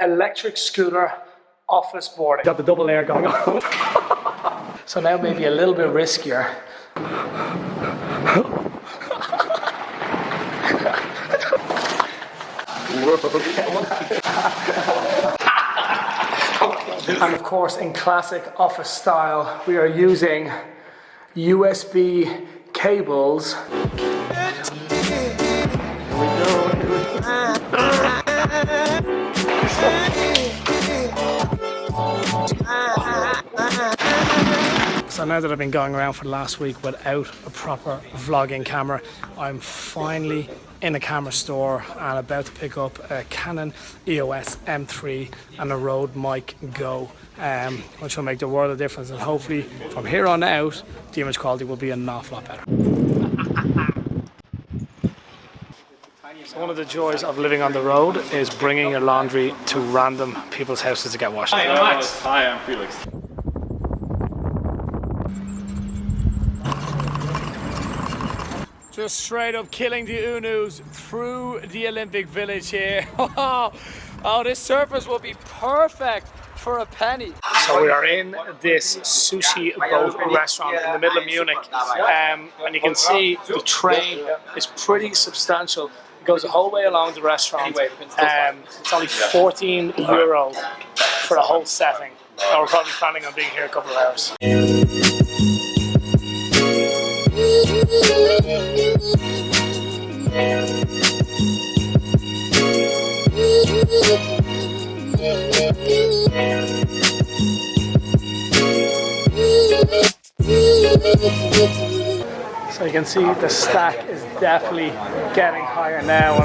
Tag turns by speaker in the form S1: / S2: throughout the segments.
S1: electric scooter office boarding. Got the double air going on. So now maybe a little bit riskier. And of course, in classic office style, we are using USB cables. So now that I've been going around for the last week without a proper vlogging camera, I'm finally in a camera store and about to pick up a Canon EOS M3 and a Rode Mic Go, which will make the world of difference, and hopefully from here on out the image quality will be an awful lot better. So one of the joys of living on the road is bringing your laundry to random people's houses to get washed.
S2: Hi, I'm Max. Hi, I'm Felix.
S1: Just straight up killing the Unus through the Olympic Village here. Oh, this surface will be perfect for a penny. So we are in this sushi boat restaurant in the middle of Munich, and you can see the train is pretty substantial. It goes the whole way along the restaurant. It's only €14 for the whole setting. And we're probably planning on being here a couple of hours. So you can see the stack is definitely getting higher now.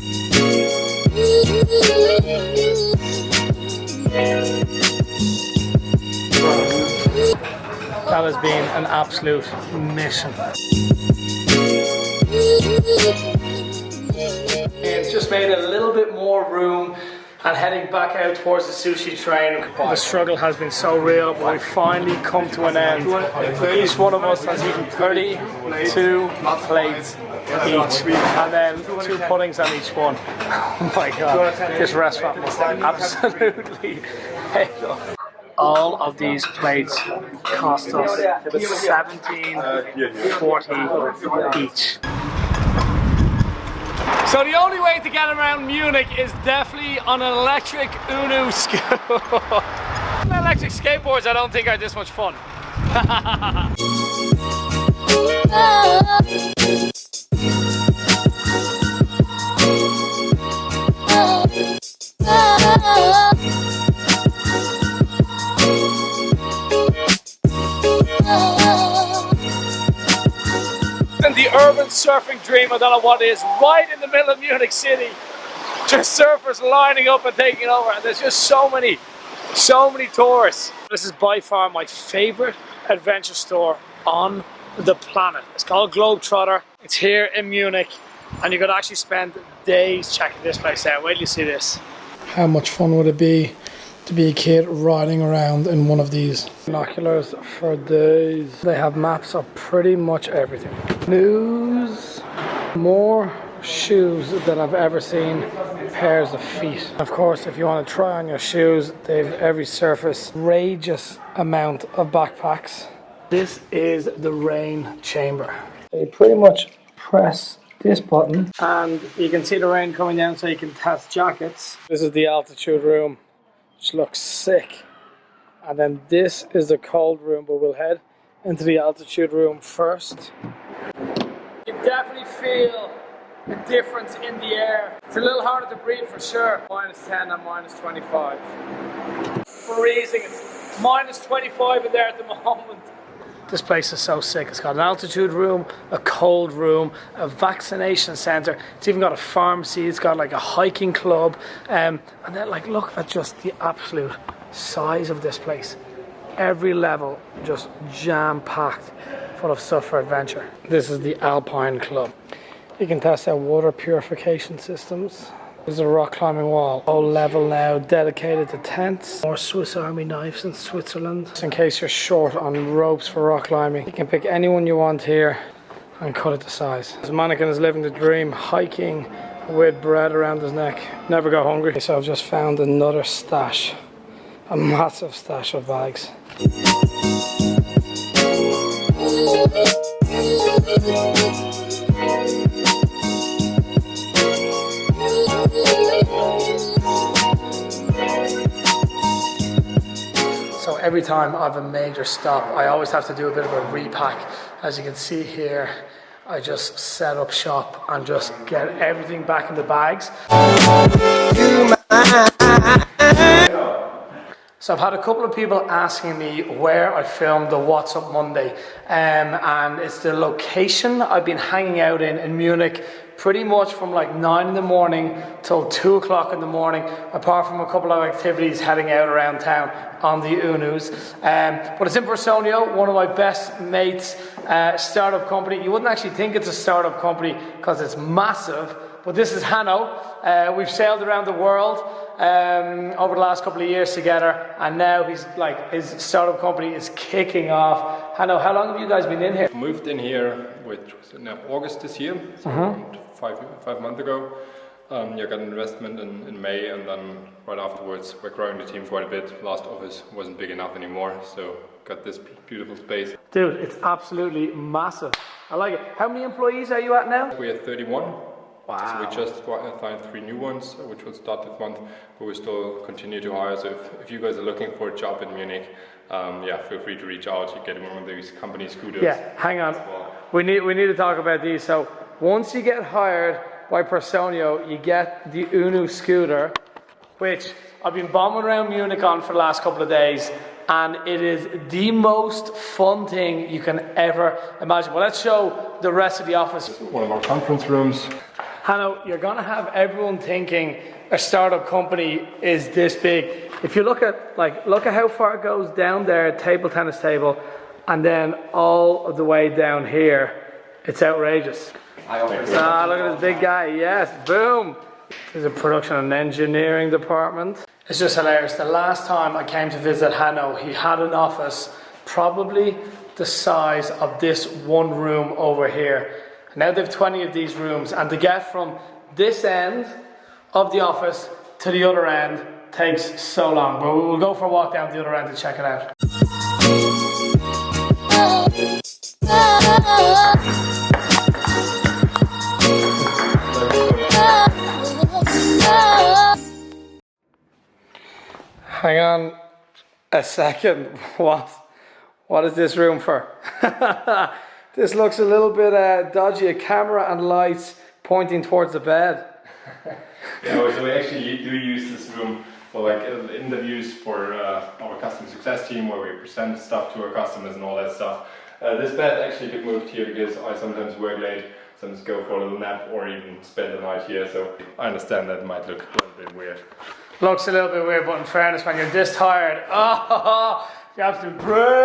S1: That has been an absolute mission. It's just made a little bit more room and heading back out towards the sushi train. The struggle has been so real, but we finally come to an end. Each one of us has eaten 32 plates each, and then 2 puddings on each one. Oh my god, this restaurant was absolutely hell. All of these plates cost us $17.40 each. So the only way to get around Munich is definitely on an electric Unu scooter. Electric skateboards I don't think are this much fun. The urban surfing dream, I don't know what it is, right in the middle of Munich City. Just surfers lining up and taking over, and there's just so many tourists. This is by far my favorite adventure store on the planet. It's called Globetrotter. It's here in Munich, and you could actually spend days checking this place out. Wait till you see this. How much fun would it be to be a kid riding around in one of these? Binoculars for days. They have maps of pretty much everything. News. More shoes than I've ever seen. Pairs of feet. Of course, if you want to try on your shoes, they've every surface. Outrageous amount of backpacks. This is the rain chamber. You pretty much press this button and you can see the rain coming down, so you can test jackets. This is the altitude room, which looks sick. And then this is the cold room, but we'll head into the altitude room first. You definitely feel the difference in the air. It's a little harder to breathe for sure. -10 and -25. Freezing. It's -25 in there at the moment. This place is so sick. It's got an altitude room, a cold room, a vaccination center. It's even got a pharmacy. It's got like a hiking club. And then like look at just the absolute size of this place. Every level just jam-packed full of stuff for adventure. This is the Alpine Club. You can test out water purification systems. There's a rock climbing wall. Whole level now dedicated to tents. More Swiss Army knives in Switzerland. Just in case you're short on ropes for rock climbing, you can pick any one you want here and cut it to size. This mannequin is living the dream, hiking
S2: with bread around his neck. Never go hungry. So I've just found another stash, a massive stash of bags. So every time I have a major stop, I always have to do a bit of a repack. As you can see here, I just set up shop and just get everything back in the bags. So I've had a couple of people asking me where I filmed the What's Up Monday, and it's the location I've been hanging out in Munich pretty much from like 9 in the morning till 2 o'clock in the morning, apart from a couple of activities heading out around town on the Unus. But it's in Personio, one of my best mates' startup company. You wouldn't actually think it's a startup company because it's massive, but this is Hanno. We've sailed around the world over the last couple of years together, and now his startup company is kicking off. Hanno, how long have you guys been in here?
S3: Moved in here in August this year, so around 5 months ago. Got an investment in May, and then right afterwards we're growing the team quite a bit. Last office wasn't big enough anymore, so got this beautiful space.
S2: Dude, it's absolutely massive. I like it. How many employees are you at now?
S3: We have 31.
S2: Wow.
S3: So we just signed 3 new ones, which will start this month, but we still continue to hire. So if you guys are looking for a job in Munich, feel free to reach out. You get one of these company scooters.
S2: Yeah, hang on.
S3: Well.
S2: We need to talk about these. So once you get hired by Personio, you get the Unu scooter, which I've been bombing around Munich on for the last couple of days, and it is the most fun thing you can ever imagine. Well, let's show the rest of the office.
S3: One of our conference rooms.
S2: Hanno, you're gonna have everyone thinking a startup company is this big. If you look at how far it goes down there, table tennis table, and then all the way down here, it's outrageous. Look at this big guy, yes, boom. There's a production and engineering department. It's just hilarious. The last time I came to visit Hanno, he had an office probably the size of this one room over here. Now they have 20 of these rooms, and to get from this end of the office to the other end takes so long. But we'll go for a walk down the other end to check it out. Hang on a second. What is this room for? This looks a little bit dodgy. A camera and lights pointing towards the bed.
S3: Yeah, so we actually do use this room for like interviews for our customer success team, where we present stuff to our customers and all that stuff. This bed actually got moved here because I sometimes work late, sometimes go for a little nap or even spend the night here. So I understand that it might look a little bit weird.
S2: Looks a little bit weird, but in fairness, when you're this tired, you have to breathe.